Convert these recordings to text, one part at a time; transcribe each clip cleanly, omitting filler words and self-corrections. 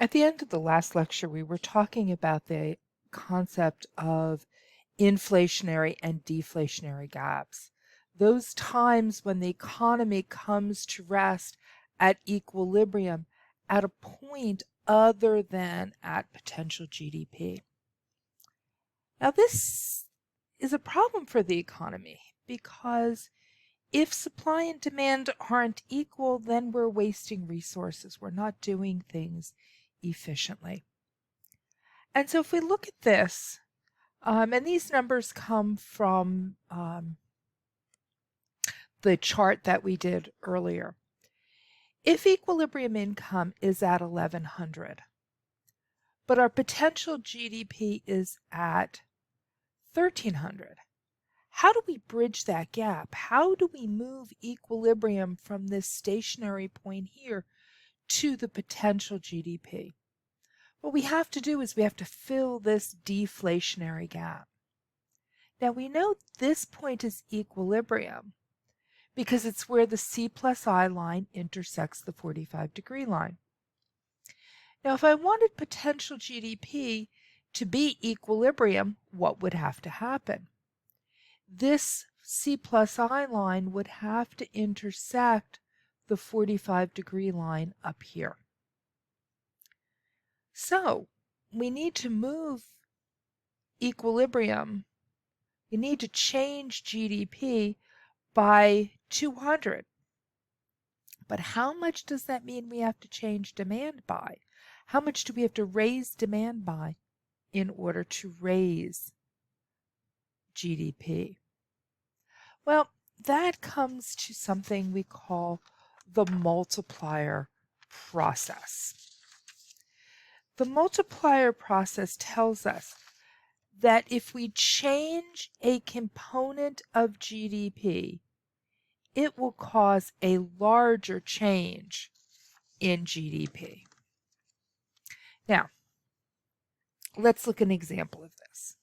At the end of the last lecture, we were talking about the concept of inflationary and deflationary gaps. Those times when the economy comes to rest at equilibrium at a point other than at potential GDP. Now, this is a problem for the economy because if supply and demand aren't equal, then we're wasting resources. We're not doing things efficiently. And so if we look at this, and these numbers come from the chart that we did earlier. If equilibrium income is at 1100, but our potential GDP is at 1300, how do we bridge that gap? How do we move equilibrium from this stationary point here to the potential GDP? What we have to do is we have to fill this deflationary gap. Now we know this point is equilibrium because it's where the C plus I line intersects the 45-degree line. Now if I wanted potential GDP to be equilibrium, what would have to happen? This C plus I line would have to intersect the 45-degree line up here. So we need to move equilibrium. We need to change GDP by 200. But how much does that mean we have to change demand by? How much do we have to raise demand by in order to raise GDP? Well, that comes to something we call the multiplier process. The multiplier process tells us that if we change a component of GDP, it will cause a larger change in GDP. Now, let's look at an example of this.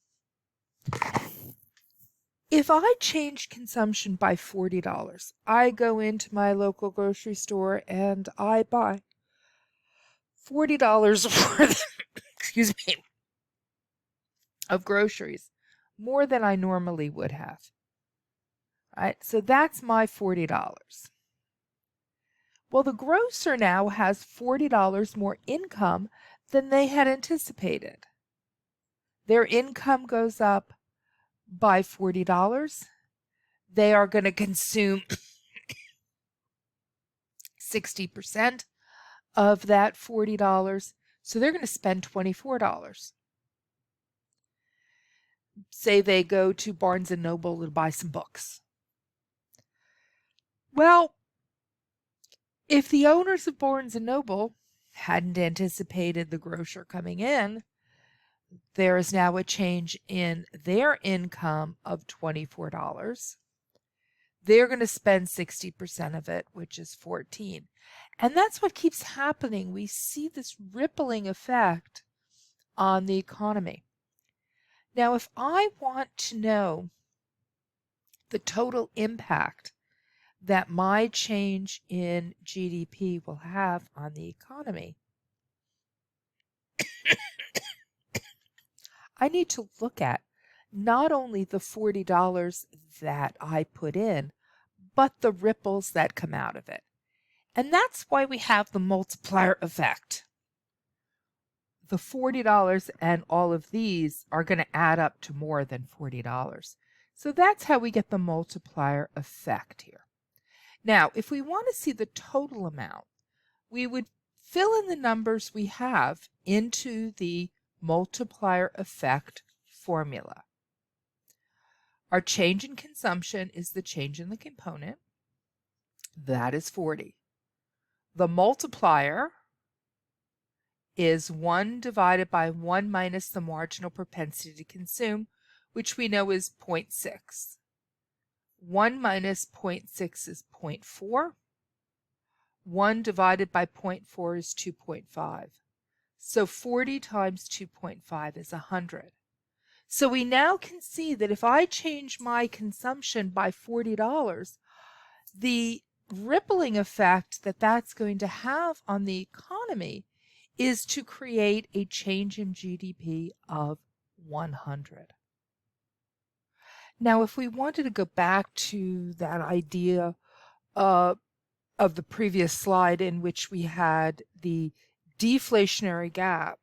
If I change consumption by $40, I go into my local grocery store and I buy $40 worth, excuse me, of groceries, more than I normally would have. Right? So that's my $40. Well, the grocer now has $40 more income than they had anticipated. Their income goes up by $40. They are going to consume 60% of that $40. So they're going to spend $24. Say they go to Barnes & Noble to buy some books. Well, if the owners of Barnes & Noble hadn't anticipated the grocer coming in, there is now a change in their income of $24. They're going to spend 60% of it, which is $14. And that's what keeps happening. We see this rippling effect on the economy. Now, if I want to know the total impact that my change in GDP will have on the economy, I need to look at not only the $40 that I put in, but the ripples that come out of it. And that's why we have the multiplier effect. The $40 and all of these are going to add up to more than $40. So that's how we get the multiplier effect here. Now, if we want to see the total amount, we would fill in the numbers we have into the multiplier effect formula. Our change in consumption is the change in the component. That is 40. The multiplier is 1 divided by 1 minus the marginal propensity to consume, which we know is 0.6. 1 minus 0.6 is 0.4. 1 divided by 0.4 is 2.5. So 40 times 2.5 is 100. So we now can see that if I change my consumption by $40, the rippling effect that that's going to have on the economy is to create a change in GDP of 100. Now, if we wanted to go back to that idea of the previous slide in which we had the deflationary gap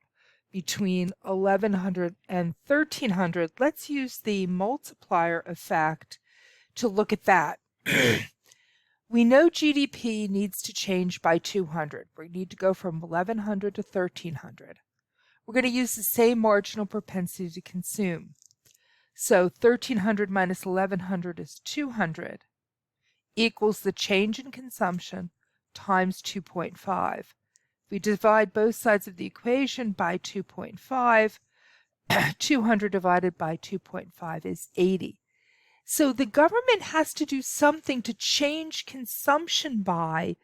between 1100 and 1300, let's use the multiplier effect to look at that. We know GDP needs to change by 200. We need to go from 1100 to 1300. We're going to use the same marginal propensity to consume. So 1300 minus 1100 is 200 equals the change in consumption times 2.5. We divide both sides of the equation by 2.5. 200 divided by 2.5 is 80. So the government has to do something to change consumption by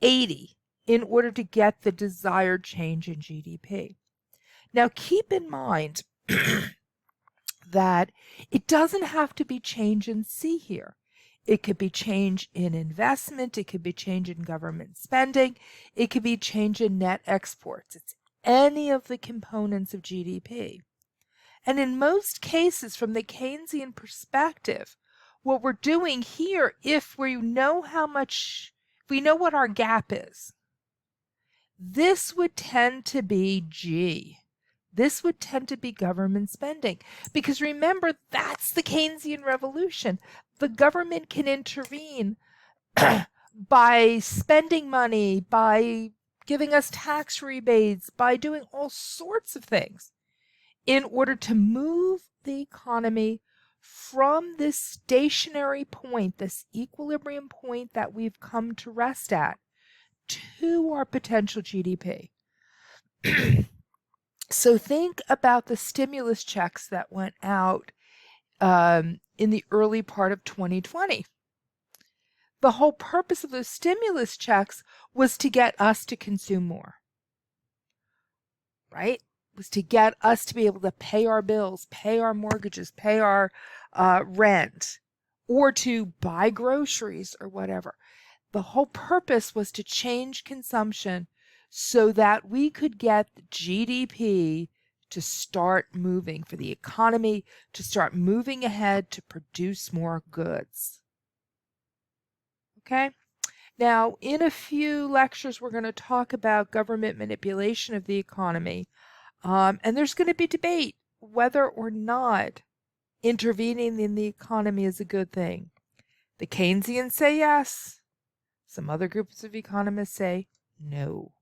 80 in order to get the desired change in GDP. Now keep in mind that it doesn't have to be change in C here. It could be change in investment, it could be change in government spending, it could be change in net exports. It's any of the components of GDP. And in most cases, from the Keynesian perspective, what we're doing here, if we know what our gap is, this would tend to be G. This would tend to be government spending. Because remember, that's the Keynesian revolution. The government can intervene by spending money, by giving us tax rebates, by doing all sorts of things in order to move the economy from this stationary point, this equilibrium point that we've come to rest at, to our potential GDP. So think about the stimulus checks that went out in the early part of 2020. The whole purpose of those stimulus checks was to get us to consume more, right? Was to get us to be able to pay our bills, pay our mortgages, pay our rent, or to buy groceries or whatever. The whole purpose was to change consumption so that we could get GDP to start moving, for the economy to start moving ahead to produce more goods. Okay? Now, in a few lectures, we're going to talk about government manipulation of the economy. And there's going to be debate whether or not intervening in the economy is a good thing. The Keynesians say yes. Some other groups of economists say no.